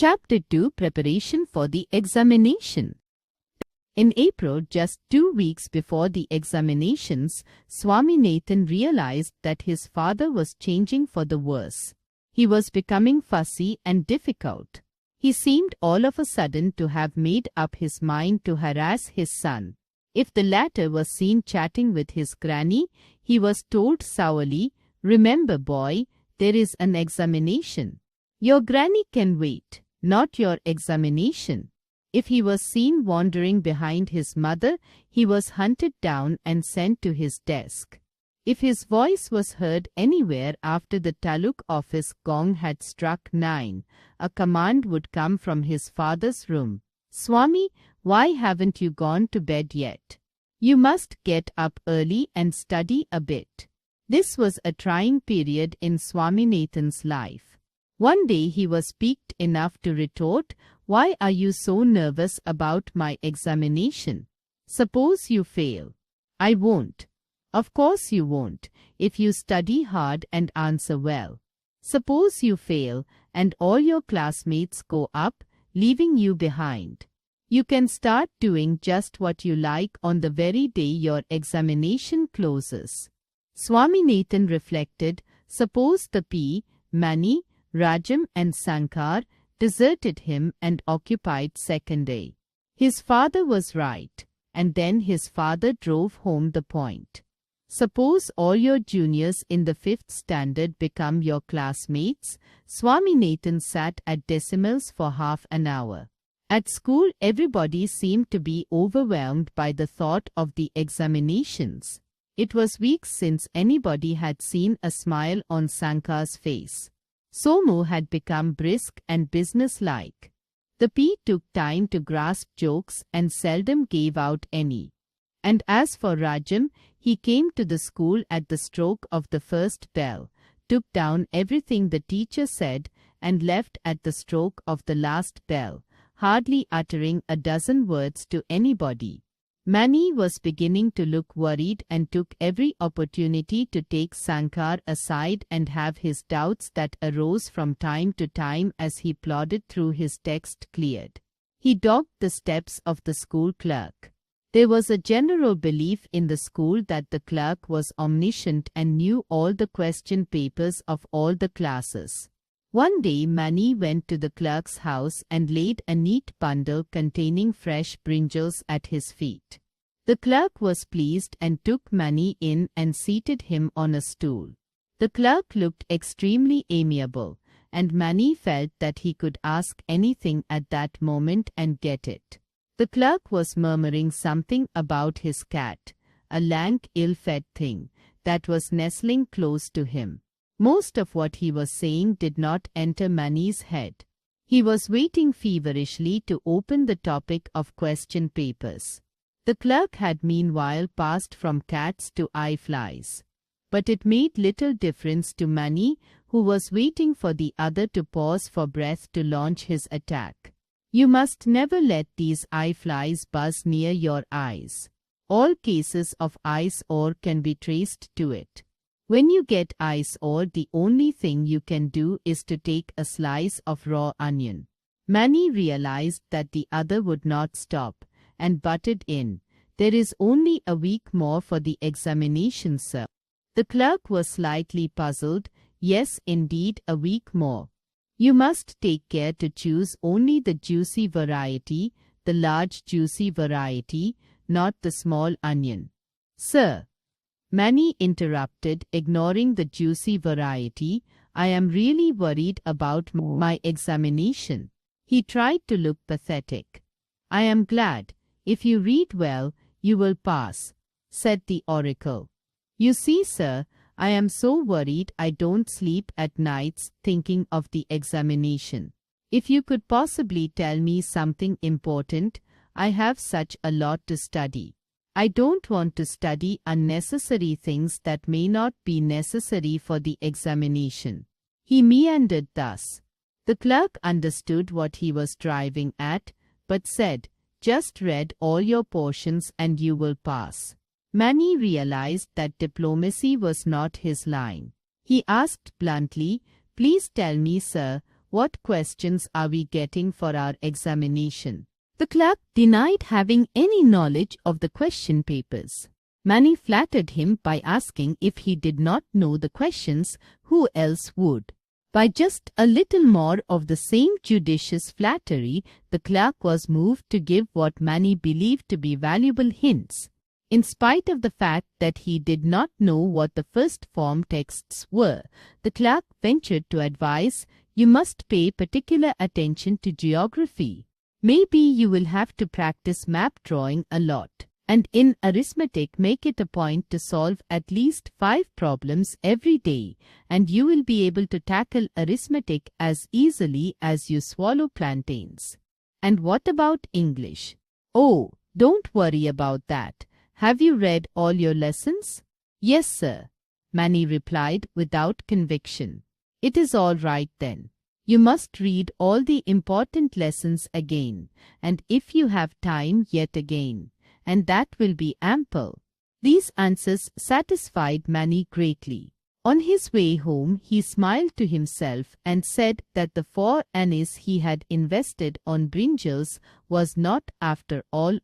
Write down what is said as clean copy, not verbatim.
Chapter 2 Preparation for the Examination. In April, just 2 weeks before the examinations, Swaminathan realized that his father was changing for the worse. He was becoming fussy and difficult. He seemed all of a sudden to have made up his mind to harass his son. If the latter was seen chatting with his granny, he was told sourly, "Remember, boy, there is an examination. Your granny can wait, not your examination." If he was seen wandering behind his mother, he was hunted down and sent to his desk. If his voice was heard anywhere after the taluk office gong had struck 9, a command would come from his father's room. "Swami, why haven't you gone to bed yet? You must get up early and study a bit." This was a trying period in Swaminathan's life. One day he was piqued enough to retort, "Why are you so nervous about my examination? Suppose you fail." "I won't." "Of course you won't, if you study hard and answer well. Suppose you fail and all your classmates go up, leaving you behind. You can start doing just what you like on the very day your examination closes." Swaminathan reflected, suppose the P, Mani, Rajam and Sankar deserted him and occupied second day. His father was right, and then his father drove home the point. Suppose all your juniors in the 5th standard become your classmates. Swaminathan sat at decimals for half an hour. At school, everybody seemed to be overwhelmed by the thought of the examinations. It was weeks since anybody had seen a smile on Sankar's face. Somu had become brisk and businesslike. The P took time to grasp jokes and seldom gave out any. And as for Rajam, he came to the school at the stroke of the first bell, took down everything the teacher said, and left at the stroke of the last bell, hardly uttering a dozen words to anybody. Mani was beginning to look worried and took every opportunity to take Sankar aside and have his doubts that arose from time to time as he plodded through his text cleared. He dogged the steps of the school clerk. There was a general belief in the school that the clerk was omniscient and knew all the question papers of all the classes. One day Mani went to the clerk's house and laid a neat bundle containing fresh brinjals at his feet. The clerk was pleased and took Mani in and seated him on a stool. The clerk looked extremely amiable, and Mani felt that he could ask anything at that moment and get it. The clerk was murmuring something about his cat, a lank, ill-fed thing, that was nestling close to him. Most of what he was saying did not enter Mani's head. He was waiting feverishly to open the topic of question papers. The clerk had meanwhile passed from cats to eye-flies. But it made little difference to Mani, who was waiting for the other to pause for breath to launch his attack. "You must never let these eye-flies buzz near your eyes. All cases of eyes ore can be traced to it. When you get eyes ore, the only thing you can do is to take a slice of raw onion." Mani realized that the other would not stop, and butted in. "There is only a week more for the examination, sir." The clerk was slightly puzzled. "Yes, indeed, a week more. You must take care to choose only the juicy variety, the large juicy variety, not the small onion." "Sir," Mani interrupted, ignoring the juicy variety, "I am really worried about my examination." He tried to look pathetic. "I am glad. If you read well, you will pass," said the oracle. "You see, sir, I am so worried I don't sleep at nights thinking of the examination. If you could possibly tell me something important, I have such a lot to study. I don't want to study unnecessary things that may not be necessary for the examination." He meandered thus. The clerk understood what he was driving at, but said, "Just read all your portions and you will pass." Mani realized that diplomacy was not his line. He asked bluntly, "Please tell me, sir, What questions are we getting for our examination? The clerk denied having any knowledge of the question papers. Manny flattered him by asking if he did not know the questions, who else would? By just a little more of the same judicious flattery, the clerk was moved to give what Manny believed to be valuable hints. In spite of the fact that he did not know what the first form texts were, the clerk ventured to advise, "You must pay particular attention to geography. Maybe you will have to practice map drawing a lot. And in arithmetic, make it a point to solve at least 5 problems every day, and you will be able to tackle arithmetic as easily as you swallow plantains." "And what about English?" "Oh, don't worry about that. Have you read all your lessons?" "Yes, sir," Manny replied without conviction. "It is all right then. You must read all the important lessons again, and if you have time, yet again, and that will be ample." These answers satisfied Manny greatly. On his way home, he smiled to himself and said that the 4 annis he had invested on brinjals was not, after all,